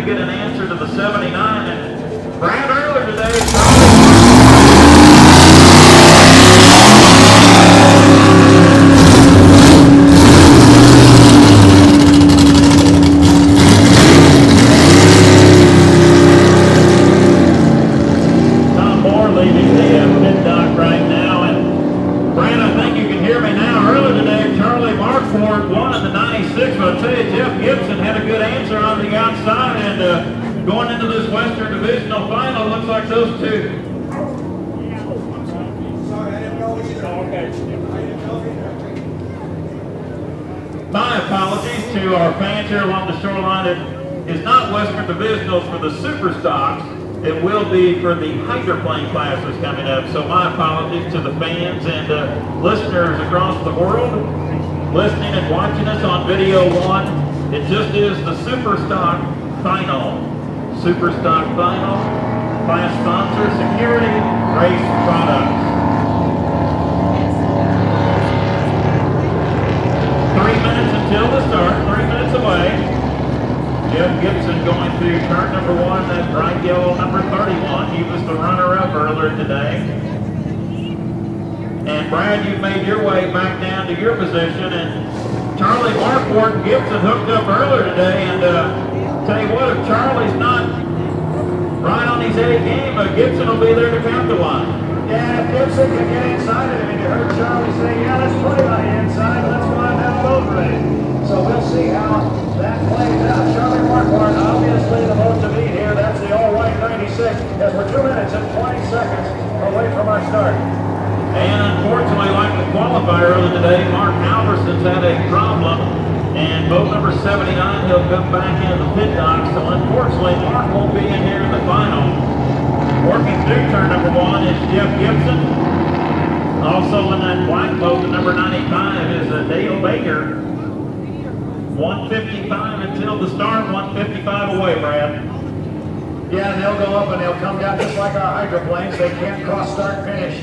get an answer to the 79. And Brad earlier today, Tom Moore leaving the pit dock right now. And Brad, I think you can hear me now. Earlier today, Charlie Markford won in the 96, but I'll tell you, Jeff Gibson had a good answer on the outside, and going into this Western Divisional final, looks like those two. Sorry, I didn't know either. Okay. I didn't know either. My apologies to our fans here along the shoreline. It is not Western Divisionals for the Super Stocks. It will be for the hydroplane classes coming up. So my apologies to the fans and listeners across the world listening and watching us on Video 1. It just is the Super Stock Final. Super Stock Final. Class sponsor, Security Race Products. 3 minutes until the start, 3 minutes away. Jeff Gibson going to turn number 1, that bright yellow number 31. He was the runner-up earlier today. And Brad, you made your way back down to your position, and Charlie Markford and Gibson hooked up earlier today. And tell you what, if Charlie's not right on his A game, Gibson will be there to count the line. Yeah, if Gibson can get inside of him, and you heard Charlie say, yeah, let's put him on the inside, let's find out boat race. So we'll see how that plays out. Charlie Markford, obviously the most to beat here. That's the all-white 96, as we're 2 minutes and 20 seconds away from our start. And unfortunately, like the qualifier earlier today, Mark Alverson's had a problem, and boat number 79, he'll come back into the pit dock. So unfortunately, Mark won't be in here in the final. Working through turn number 1 is Jeff Gibson. Also in that black boat, the number 95 is Dale Baker. 155 until the start, 155 away, Brad. Yeah, and they'll go up and they'll come down just like our hydroplanes. They can't cross start finish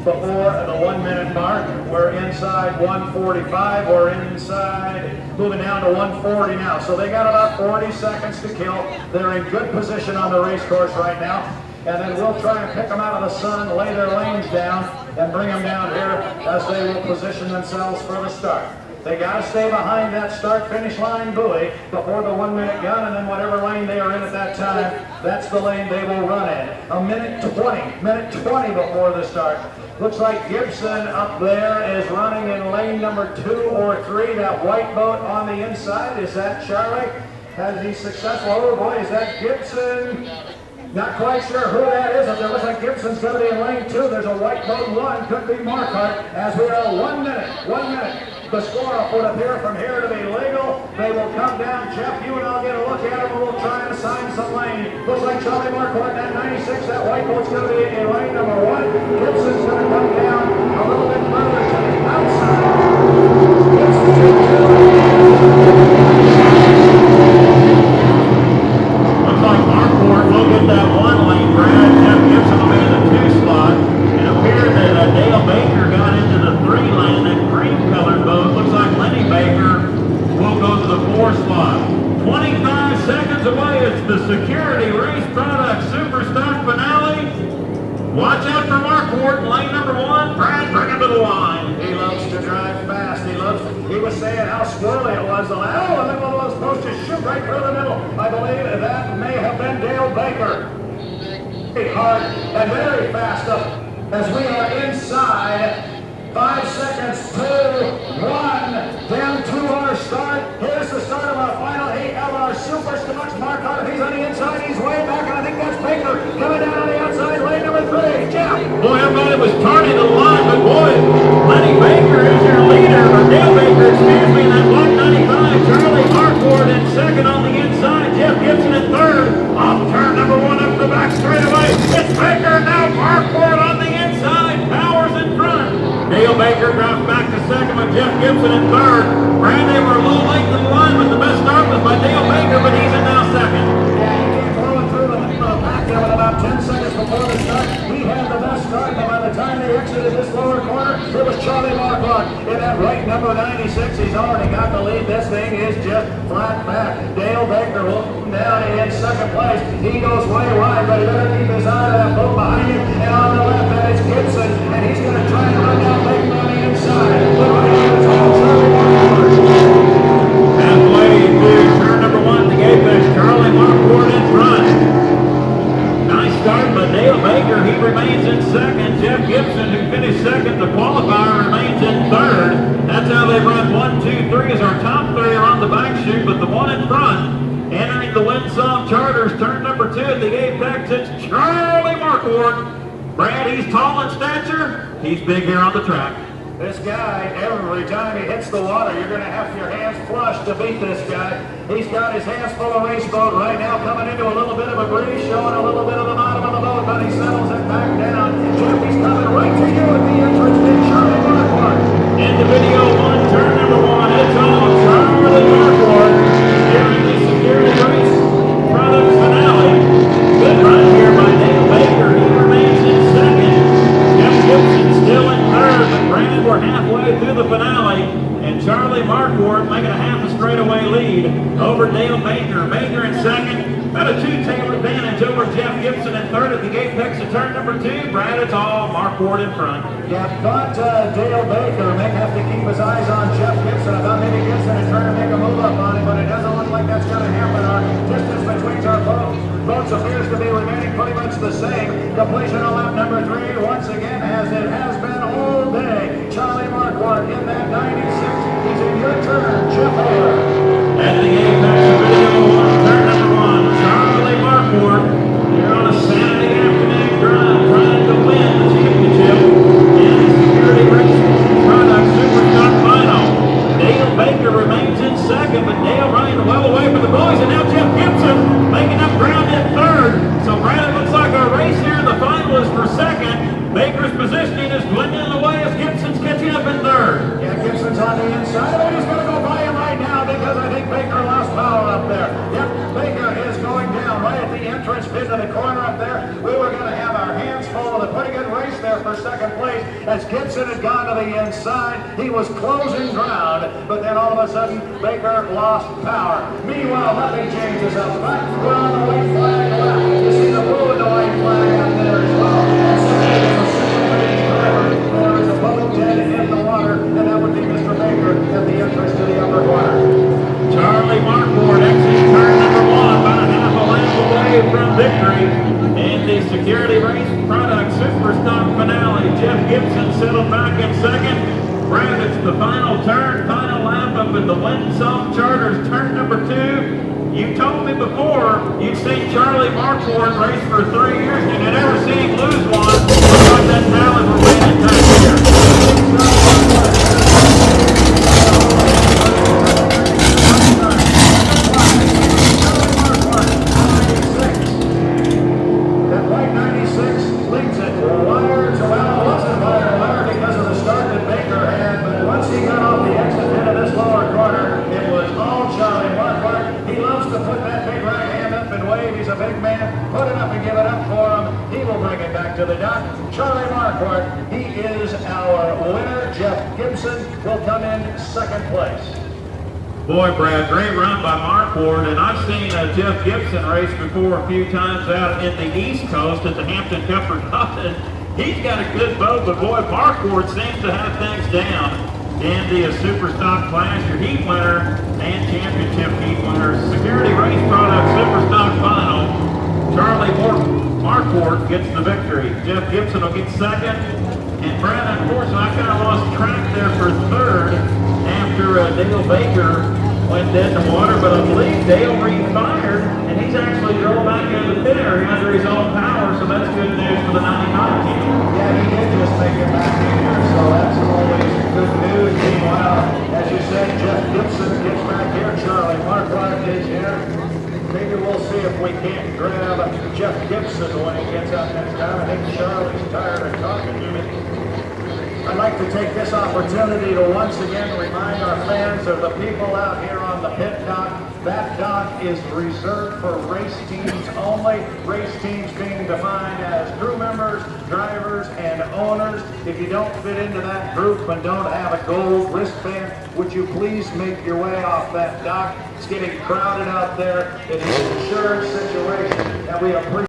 before the 1 minute mark. We're inside 145. We're inside, moving down to 140 now. So they got about 40 seconds to kill. They're in good position on the race course right now. And then we'll try and pick them out of the sun, lay their lanes down, and bring them down here as they will position themselves for the start. They got to stay behind that start-finish line buoy before the 1 minute gun, and then whatever lane they are in at that time, that's the lane they will run in. A minute 20 before the start. Looks like Gibson up there is running in lane number 2 or 3, that white boat on the inside. Is that Charlie? Has he successful? Oh boy, is that Gibson? Not quite sure who that is. It looks like Gibson's going to be in lane 2. There's a white boat 1. Could be Markhart as we are 1 minute. 1 minute. The score would appear from here to be legal. They will come down. Jeff, you and I'll get a look at them, and we'll try and assign some lane. Looks like Charlie Markhart, that 96, that white boat's going to be in lane number 1. Gibson's going to come down a little bit further to the outside. Gibson's in 2. Looks like Markford will get that 1 lane, Brad. Jeff Gibson will be in the 2 slot. It appeared that Dale Baker got into the 3 lane, that cream-colored boat. Looks like Lenny Baker will go to the 4 slot. 25 seconds away. It's the Security Race Products Super Stock Finale. Watch out for Markford in lane number 1. Brad, bring him to the line. He loves to drive fast. He was saying how squirrely it was. Oh, and then one of those boats just shoot right through the middle. I believe that may have been Dale Baker. Very hard and very fast up as we are inside. 5 seconds, 2, 1, down to our start. Here's the start of our final 8 of our Super Stocks. Markart, he's on the inside, he's way back, and I think that's Baker coming down on the outside, lane number 3. Jeff. Boy, I thought it was turning the line, but boy, Lenny Baker is your leader, or Dale Baker, excuse me, in that black 95. Charlie Markford in second on the inside. Jeff Gibson in third. Off turn number 1 up the back straightaway. It's Baker, now Markford on the inside. Powers in front. Dale Baker drops back to second with Jeff Gibson in third. Brad, they were a little late to the line, but the best start was by Dale Baker, but he's in now second. Yeah, he came flowing through the back there with about 10 seconds before the start. He had the best start, but by the time they exited this lower corner, it was Charlie Markart in that right number 90. 96, he's already got the lead. This thing is just flat back. Dale Baker will down in second place. He goes way wide, but he better keep his eye on that boat behind him. And on the left, that is Gibson, and he's going to try and run down Baker on the inside. But right now, it's all Charlie Marquardt. Halfway through turn number 1 to Apex, Charlie Marquardt in front. Nice start by Dale Baker. He remains in second. Jeff Gibson, who finished second, the qualifier, remains in third. That's how they run 1, 2, 3 as our top 3 are on the back chute, but the one in front, entering the Winsome Charters, turn number 2 at the Apex, it's Charlie Marquardt. Brad, he's tall in stature. He's big here on the track. This guy, every time he hits the water, you're going to have your hands flush to beat this guy. He's got his hands full of race boat right now, coming into a little bit of a breeze, showing a little bit of the bottom of the boat, but he settles it back down. Jeff, he's coming right to you at the entrance. Big Charlie Marquardt. Into video 1, turn number 1, it's all Charlie Marquardt here in the security race products finale. Good run here by Dale Baker. He remains in second. Jeff Gibson still in third, but Brad, we're halfway through the finale, and Charlie Marquardt making a half a straightaway lead over Dale Baker. Baker in second, about a two-tail advantage over Jeff Gibson in third at the apex of turn number 2. Brad, it's all Marquardt in front. Yeah, thought Dale Baker may have to keep his eyes on Jeff Gibson. I thought maybe Gibson is trying to make a move up on him, but it doesn't look like that's going to happen. Our distance between our boats appears to be remaining pretty much the same. Completion on lap number 3, once again, as it has been all day. Charlie Marquardt in that 96. He's in your turn, Jeff Taylor. At the apex of video 1, turn number 1, Charlie Marquardt here on a Saturday afternoon drive, trying to win the championship in the security race product Superstock final. Dale Baker remains in second, but Dale running well away from the boys, and now Jeff Gibson making up ground in third. So Brad, it looks like our race here in the final is for second. Baker's positioning is dwindling away as Gibson's catching up in third. Yeah, Gibson's on the inside, but he's going to go by him right now because I think Baker lost power up there. Yep, Baker is going down right at the entrance pit of the corner up there. We were going to have our hands full with a pretty good race there for second place as Gibson had gone to the inside. He was closing ground, but then all of a sudden, Baker lost power. Meanwhile, nothing changes up front. We're on the white flag left. You see the blue and the white flag up there as well. There is a boat dead in the water, and that would be Mr. Baker at the entrance to the upper corner. Charlie Marquardt exiting turn number 1, about a half a lap away from victory in the security race product Superstock finale. Jeff Gibson settled back in second. Brad, it's the final turn, final lap up in the Winsome Charters, turn number 2. You told me before you've seen Charlie Marquardt race for 3 years and you'd never seen him lose one. Looks like that talent we're waiting time here. That white 96 leads it wire to wasn't wire because of the start that Baker had, but once he got off the exit into this lower corner, it was all Charlie Marquardt. He loves to put that big right hand up and wave. He's a big man. Put it up and give it up for him. He will bring it back to the dock. Charlie Marquardt, he is our winner. Jeff Gibson will come in second place. Boy, Brad, great run by Marquardt, and I've seen Jeff Gibson race before a few times out in the East Coast at the Hampton Cup Regatta. He's got a good boat, but boy, Marquardt seems to have things down in the Superstock class. Your heat winner and championship heat winner, security race product Superstock final. Charlie Marquardt gets the victory. Jeff Gibson will get second, and Brad, unfortunately, I kind of lost track there for third after Dale Baker went dead in the water, but I believe Dale refired, and he's actually drove back into the pit area under his own power, so that's good news for the 95 team. Yeah, he did just make it back in here, so that's always good news. Meanwhile, as you said, Jeff Gibson gets back here. Charlie Marquardt is here. Maybe we'll see if we can't grab Jeff Gibson when he gets up next time. I think Charlie's tired of talking to me. I'd like to take this opportunity to once again remind our fans of the people out here on the pit dock. That dock is reserved for race teams only. Race teams being defined as crew members, drivers, and owners, if you don't fit into that group and don't have a gold wristband, would you please make your way off that dock? It's getting crowded out there. It is an insurance situation, and we appreciate